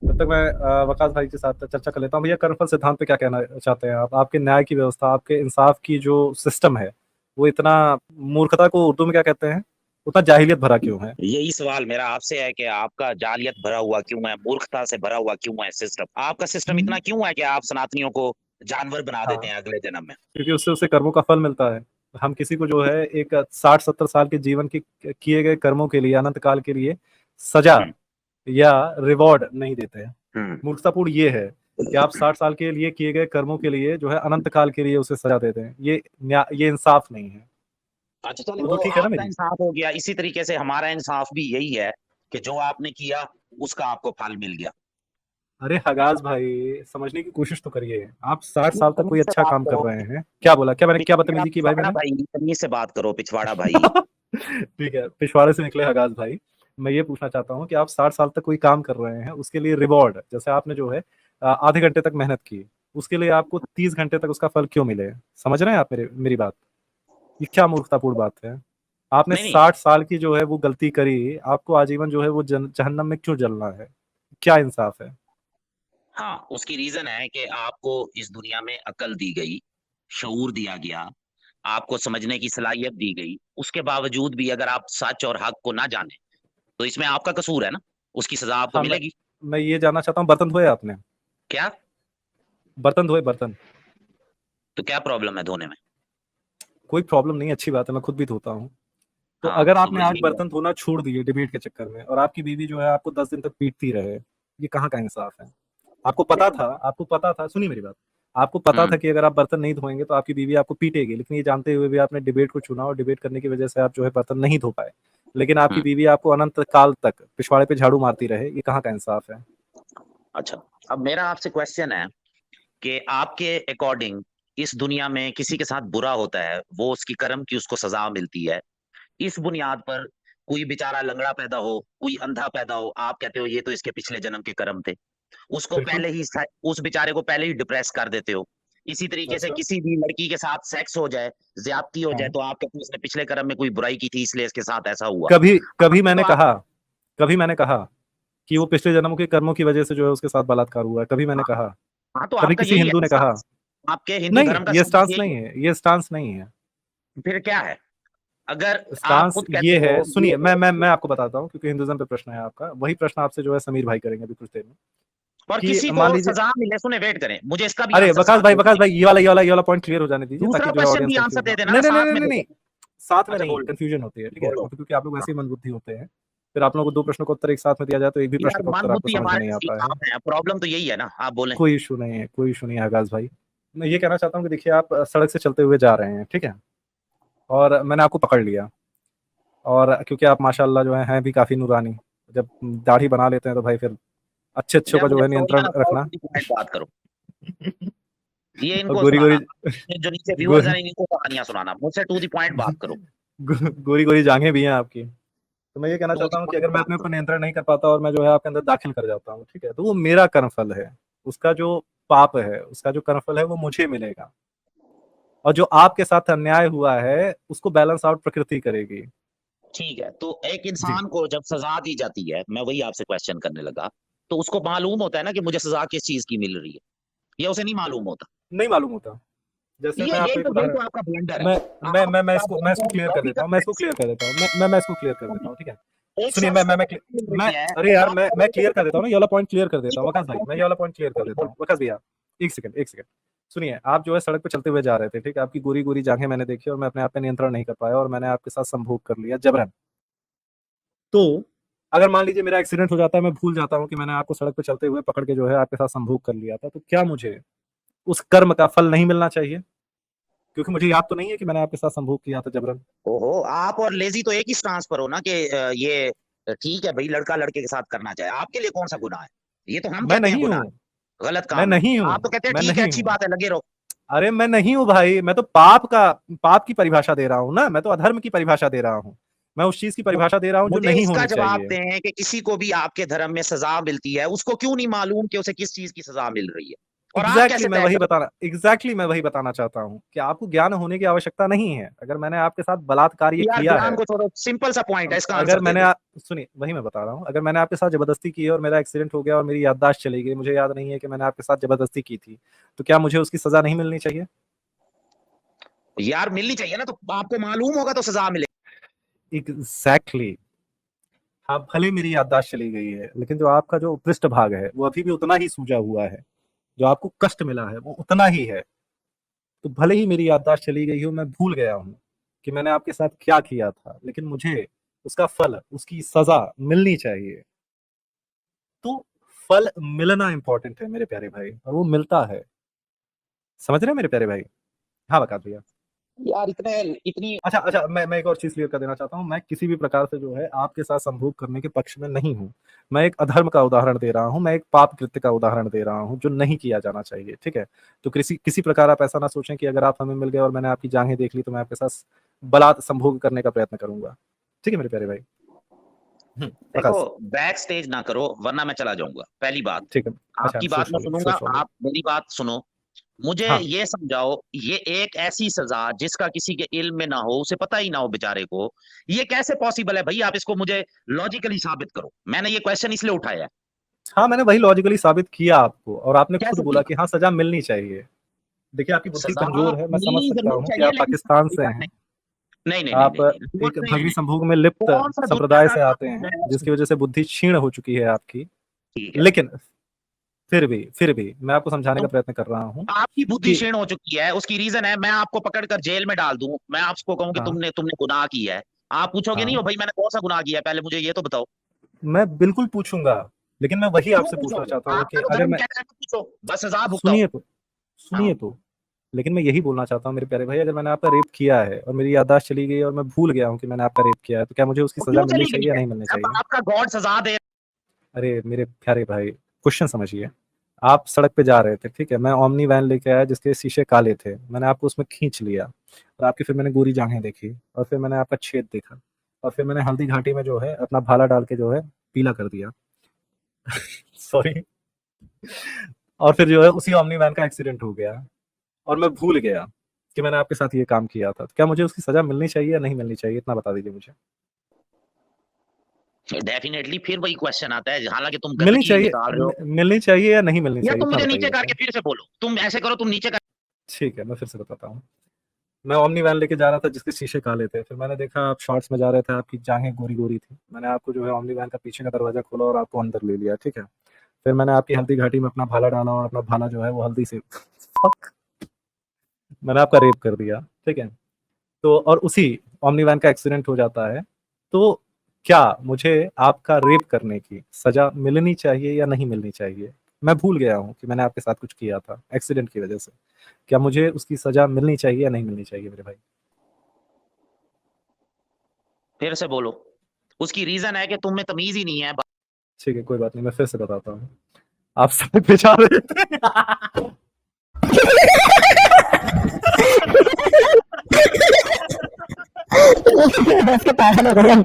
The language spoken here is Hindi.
तब तक मैं वकास भाई के साथ चर्चा कर लेता हूँ। भैया कर्मफल सिद्धांत पे क्या कहना चाहते हैं आप? आपके न्याय की व्यवस्था, आपके इंसाफ की जो सिस्टम है, वो इतना मूर्खता को उर्दू में क्या कहते हैं, उतना जाहिलियत भरा क्यों है? यही सवाल मेरा आपसे है कि आपका जालियत भरा हुआ क्यों है, मूर्खता से भरा हुआ क्यों है सिस्टम? आपका सिस्टम इतना क्यों है कि आप सनातनियों को जानवर बना देते हाँ, हैं अगले जन्म में? क्योंकि उससे उसे कर्मों का फल मिलता है। हम किसी को जो है एक 60-70 साल के जीवन के किए गए कर्मों के लिए, अनंत काल के लिए सजा हम्म। या रिवॉर्ड नहीं देते हैं। हम्म। मूर्खतापूर्ण ये है कि आप 60 साल के लिए किए गए कर्मों के लिए जो है अनंत काल के लिए उसे सजा देते हैं। ये इंसाफ नहीं है। अच्छा चलो, उर्दू वो ठीक है ना आपका मेरी? इंसाफ हो गया। इसी तरीके से हमारा इंसाफ भी यही है कि जो आपने किया उसका आपको फल मिल गया। अरे हगाज भाई, समझने की कोशिश तो करिए। आप 60 साल तक तमीज कोई से अच्छा बात काम कर करो। रहे हैं। क्या बोला? क्या मैंने क्या पिछवाड़ा बदतमीजी की भाई पिछवाड़ा मैंने? भाई, तमीज से बात करो पिछवाड़ा भाई। ठीक है, पिछवाड़े से निकले हगाज भाई। मैं ये पूछना चाहता हूँ कि आप 60 साल तक कोई काम कर रहे हैं, उसके लिए रिवॉर्ड जैसे आपने जो है आधे घंटे तक मेहनत की, उसके लिए आपको 30 घंटे तक उसका फल क्यों मिले? समझ रहे हैं आप मेरी बात? ये क्या मूर्खतापूर्ण बात है? आपने नहीं नहीं। 60 साल की जो है वो गलती करी, आपको आजीवन जो है वो जहन्नम में क्यों जलना है? क्या इंसाफ है? हाँ, उसकी रीजन है कि आपको इस दुनिया में अकल दी गई, शऊर दिया गया, आपको समझने की सलाहियत दी गई। उसके बावजूद भी अगर आप सच और हक को ना जाने तो इसमें आपका कसूर है ना, उसकी सजा आपको हाँ, मिलेगी। मैं ये जानना चाहता हूँ, बर्तन धोए आपने? क्या? बर्तन धोए, बर्तन? तो क्या प्रॉब्लम है धोने में? कोई प्रॉब्लम नहीं, अच्छी बात है, मैं खुद भी धोता हूँ। तो हाँ, अगर आपने समझ आज गया। बर्तन धोना छोड़ दिए डिबेट के चक्कर में और आपकी बीवी जो है आपको 10 दिन तक पीटती रहे, ये कहाँ का इंसाफ है? आपको पता था, सुनिए मेरी बात। आपको पता हम्म। था कि अगर आप बर्तन नहीं धोएंगे तो आपकी बीवी आपको पीटेगी, लेकिन ये जानते हुए भी आपने डिबेट को चुना और डिबेट करने की वजह से आप जो है बर्तन नहीं धो पाए। लेकिन आपकी हम्म। बीवी आपको अनंत काल तक पिछवाड़े पे झाड़ू मारती रहे, ये कहाँ का इंसाफ है? अच्छा, अब मेरा आपसे क्वेश्चन है कि आपके अकॉर्डिंग इस दुनिया में किसी के साथ बुरा होता है, वो उसकी कर्म की उसको सजा मिलती है। इस बुनियाद पर कोई बेचारा लंगड़ा पैदा हो, कोई अंधा पैदा हो, आप कहते हो ये तो इसके पिछले जन्म के कर्म थे, उसको बिल्कुल। पहले ही, उस बेचारे को पहले ही डिप्रेस कर देते हो। इसी तरीके से अच्छा। किसी भी लड़की के साथ सेक्स हो जाए, ज्यादती हो जाए, हाँ। तो आप कहते हो इसने पिछले कर्म में कोई बुराई की थी इसलिए इसके साथ ऐसा हुआ। कभी कभी आपको तो मैंने आप, कहा कभी मैंने कहा कि वो पिछले जन्मों के कर्मों की वजह से जो है उसके साथ बलात्कार हुआ है? कभी मैंने हाँ, कहा? हाँ, तो कभी आपका किसी यही है हिंदू ना ने कहा? स्टांस। आपके हिंदू नहीं, धर्म का ये स्टांस स्टांस यही नहीं है। है, ये स्टांस नहीं है। फिर क्या है? अगर आप स्टांस खुद कहते ये हो है, ये सुनिए, मैं आपको बताता हूँ, क्योंकि हिंदुइज्म पे प्रश्न है आपका, वही प्रश्न आपसे जो है समीर भाई करेंगे अभी कुछ देर में। और कि किसी को मान लीजिए, सजा मिले, सुने वेट करें, मुझे इसका भी अरे आंसर वकास साथ भाई, में वकास दीजिए। भाई, ये वाला पॉइंट क्लियर हो जाने दीजिए, ताकि दूसरा जो है क्वेश्चन ऑडियंस भी आंसर कंफ्यूज ना दे हो। देना नहीं ना नहीं नहीं साथ नहीं में नहीं दे नहीं, दो। साथ में अच्छा नहीं, बोलो। कंफ्यूजन होती है, ठीक है? बोलो। क्योंकि आप लोग हाँ। वैसे ही मंदबुद्धि होते हैं। फिर आप लोगों को 2 प्रश्नों का उत्तर एक साथ में दिया जाए तो एक भी यार प्रश्न का मन उत्तर आपको बुद्धि समझ में हमारे नहीं आता है। नसीब है, प्रॉब्लम तो यही है ना, आप बोलें। कोई इशू नहीं है, कोई इशू नहीं है आगाज भाई। मैं ये कहना चाहता हूँ कि देखिए, आप सड़क से चलते हुए जा रहे हैं, ठीक है? और मैंने आपको पकड़ लिया, और क्योंकि आप माशाल्लाह जो हैं भी काफ़ी नूरानी, जब दाढ़ी बना लेते हैं तो भाई फिर अच्छे-अच्छों यार का जो मुझे है बोलना नियंत्रण ना, रखना। पॉइंट बात करो। ये और इनको गोरी सुनाना, गोरी जो नीचे व्यूअर्स गो, हैं इनको कहानियां सुनाना, मुझसे टू द पॉइंट बात करो। गोरी गोरी जांघें भी हैं आपकी। तो मैं ये कहना टू द चाहता हूँ कि अगर पॉइंट मैं बात अपने ऊपर करो। नियंत्रण नहीं कर पाता और मैं जो है आपके अंदर दाखिल कर जाता हूँ, ठीक है, तो वो मेरा कर्मफल है। उसका जो पाप है, उसका जो कर्मफल है वो मुझे मिलेगा। और जो आपके साथ अन्याय हुआ है उसको बैलेंस आउट प्रकृति करेगी। ठीक है, तो एक जी। इंसान को जब सजा दी जाती है, मैं वही आपसे क्वेश्चन करने लगा, तो उसको मालूम होता है ना कि मुझे सजा किस चीज की मिल रही है, या उसे नहीं मालूम होता? नहीं मालूम होता। जैसे ये मैं आपको यही एक तो यही उदाहरण, तो आपका ब्लंडर है। मैं मैं आप मैं मैं इसको आप मैं इसको क्लियर कर लॉबी देता हूँ, करते हैं सिर्फ। मैं इसको क्लियर कर देता हूँ, ठीक है? एक सुनिए, शख्स को सजा मिल मैं, रही है अरे और यार, आप मैं कह रहे हो क्लियर कि कर देता हूँ ना, ये वाला पॉइंट क्लियर कर देता हूँ वकास भाई, मैं ये वाला पॉइंट क्लियर कर देता हूँ वकास भैया। एक सेकंड। सुनिए, आप जो है सड़क पे चलते हुए जा रहे थे, ठीक है? आपकी गोरी गोरी जांघें मैंने देखी और मैं अपने आप पे नियंत्रण नहीं कर पाया और मैंने आपके साथ संभोग कर लिया जबरन। तो अगर मान लीजिए मेरा एक्सीडेंट हो जाता है, मैं भूल जाता हूँ कि मैंने आपको सड़क पे चलते हुए पकड़ के जो है आपके साथ संभोग कर लिया था, तो क्या मुझे उस कर्म का फल नहीं मिलना चाहिए? क्योंकि मुझे याद तो नहीं है कि मैंने आपके साथ संभोग किया था जबरन। ओहो, आप और लेजी तो एक ही स्टांस पर हो ना कि ये ठीक है भाई, लड़का लड़के के साथ करना चाहे, आपके लिए कौन सा गुनाह है? ये तो हम मैं कहते हैं नहीं गुनाह हूँ। है, गलत मैं काम है। नहीं हूँ। आप तो कहते हैं मैं ठीक है, नहीं अच्छी हूँ। बात है, लगे रहो। अरे मैं नहीं हूँ भाई, मैं तो पाप की परिभाषा दे रहा हूँ ना, मैं तो अधर्म की परिभाषा दे रहा हूँ। मैं उस चीज की परिभाषा दे रहा हूँ जो मुझे नहीं इसका होनी जवाब चाहिए। दें कि किसी को भी आपके धर्म में सजा मिलती है, उसको क्यों नहीं मालूम कि उसे किस चीज की सजा मिल रही है? और आप कैसे तय एग्जैक्टली मैं वही बताना चाहता हूँ कि आपको ज्ञान होने की आवश्यकता नहीं है। अगर मैंने आपके साथ बलात्कार ये यार किया ज्ञान है, को छोड़ो, सिंपल सा पॉइंट है, इसका अगर आंसर दे दो। सुनिए वही मैं बता रहा हूँ, अगर मैंने आपके साथ जबरदस्ती की है और मेरा एक्सीडेंट हो गया और मेरी याददाश्त चली गई, मुझे याद नहीं है कि मैंने आपके साथ जबरदस्ती की थी, तो क्या मुझे उसकी सजा नहीं मिलनी चाहिए? यार मिलनी चाहिए ना, तो आपको मालूम होगा तो सजा मिले। एग्जैक्टली हाँ, भले मेरी याददाश्त चली गई है, लेकिन जो आपका जो पृष्ठ भाग है वो अभी भी उतना ही सूजा हुआ है, जो आपको कष्ट मिला है वो उतना ही है। तो भले ही मेरी याददाश्त चली गई हो, मैं भूल गया हूँ कि मैंने आपके साथ क्या किया था, लेकिन मुझे उसका फल, उसकी सजा मिलनी चाहिए। तो फल मिलना इंपॉर्टेंट है मेरे प्यारे भाई, और वो मिलता है। समझ रहे हैं मेरे प्यारे भाई? हाँ बता भैया। यार इतनी अच्छा अच्छा, मैं एक और चीज क्लियर कर देना चाहता हूँ, मैं किसी भी प्रकार से जो है आपके साथ संभोग करने के पक्ष में नहीं हूँ। मैं एक अधर्म का उदाहरण दे रहा हूँ, मैं एक पाप कृत्य का उदाहरण दे रहा हूँ जो नहीं किया जाना चाहिए, ठीक है? तो किसी किसी प्रकार आप ऐसा ना सोचें कि अगर आप हमें मिल गए और मैंने आपकी जांघें देख ली तो मैं आपके साथ बलात् संभोग करने का प्रयत्न करूंगा। ठीक है मेरे प्यारे भाई? देखो, प्रकाश। बैक स्टेज ना करो वरना मैं चला जाऊंगा, पहली बात। ठीक है। अच्छा, आपकी बात मैं सो सुनूंगा, सॉरी। आप मेरी बात सुनो। मुझे हाँ ये समझाओ, ये एक ऐसी सजा जिसका किसी के इल्म में ना हो, उसे पता ही ना हो बेचारे को, ये कैसे पॉसिबल है भाई? आप इसको मुझे लॉजिकली साबित करो। मैंने ये क्वेश्चन इसलिए उठाया है। हाँ, मैंने वही लॉजिकली साबित किया आपको, और आपने खुद कैसे बोला किया? कि हाँ सजा मिलनी चाहिए। देखिए आपकी बुद्धि सजा कमजोर है, मैं समझ मिलनी सकता जरूर हूँ कि चाहिए, आप लेकिन पाकिस्तान से हैं, नहीं नहीं नहीं आप नहीं नहीं नहीं, एक नहीं, भगरी नहीं। संभोग में लिप्त कौन सा दुनिया संप्रदाय का से आते कानून हैं, है? जिसकी वजह से बुद्धि क्षीण हो चुकी है आपकी। ठीक है। लेकिन फिर भी मैं आपको समझाने तो का प्रयत्न कर रहा हूँ आपकी बुद्धि कि क्षीण हो चुकी है, उसकी रीजन है मैं आपको पकड़कर जेल में डाल दूं, मैं आपको कहूं कि हाँ तुमने तुमने गुनाह किया है। आप पूछोगे नहीं हो हाँ, भाई मैंने कौन सा गुनाह किया है, पहले मुझे ये तो बताओ। मैं बिल्कुल पूछूंगा, लेकिन मैं वही क्यों आपसे पूछना पूछोगे? चाहता हूँ कि आपका तो अगर धर्म मैं कहता है कि पूछो, बस सजा भुगताओ। सुनिए तो हाँ। सुनिए तो लेकिन मैं यही बोलना चाहता हूँ मेरे प्यारे भाई, अगर मैंने आपका रेप किया है और मेरी याददाश्त चली गई और मैं भूल गया हूँ कि मैंने आपका रेप किया है, तो क्या मुझे उसकी वो सजा क्यों मिलनी चली चाहिए गई या है? नहीं मिलनी जब चाहिए? आपका गॉड सजा दे। अरे मेरे प्यारे भाई, क्वेश्चन समझिए। आप सड़क पे जा रहे थे, ठीक है? मैं ओमनी वैन लेके आया जिसके शीशे काले थे, मैंने आपको उसमें खींच लिया, और आपकी फिर मैंने गोरी जांघें देखी, और फिर मैंने आपका छेद देखा, और फिर मैंने हल्दी घाटी में जो है अपना भाला डाल के जो है पीला कर दिया। सॉरी। और फिर जो है उसी ओमनी वैन का एक्सीडेंट हो गया, और मैं भूल गया कि मैंने आपके साथ ये काम किया था। तो क्या मुझे उसकी सजा मिलनी चाहिए या नहीं मिलनी चाहिए, इतना बता दीजिए मुझे। डेफिनेटली फिर वही क्वेश्चन आता है, हालांकि तुम मिलनी गंदगी चाहिए, निकाल रहे हो। मिलनी चाहिए या नहीं मिलनी या चाहिए, तुम इतना मुझे बताइए नीचे मुझे। करके फिर से बोलो, तुम ऐसे करो, तुम नीचे कर। ठीक है, मैं फिर से बताता हूँ। मैं ओमनी वैन लेके जा रहा था जिसके शीशे काले थे, फिर मैंने देखा आप शॉर्ट्स में जा रहे थे, आपकी जांघें गोरी गोरी थी, मैंने आपको जो है ओमनी वैन का पीछे का दरवाजा खोला और आपको अंदर ले लिया, ठीक है? फिर मैंने आपकी हल्दी घाटी में अपना भाला डाला, और अपना भाला जो है वो हल्दी से Fuck! मैंने आपका रेप कर दिया, ठीक है? तो और उसी ओमनी वैन का एक्सीडेंट हो जाता है, तो क्या मुझे आपका रेप करने की सजा मिलनी चाहिए या नहीं मिलनी चाहिए? मैं भूल गया हूँ कि मैंने आपके साथ कुछ किया था एक्सीडेंट की वजह से। क्या मुझे उसकी सजा मिलनी चाहिए या नहीं मिलनी चाहिए मेरे भाई? फिर से बोलो। उसकी रीजन है कि तुम में तमीज ही नहीं है। ठीक है, कोई बात नहीं, मैं फिर से बताता हूँ। आप सड़क पे जा रहे थे। उसके पागल हो गए हम।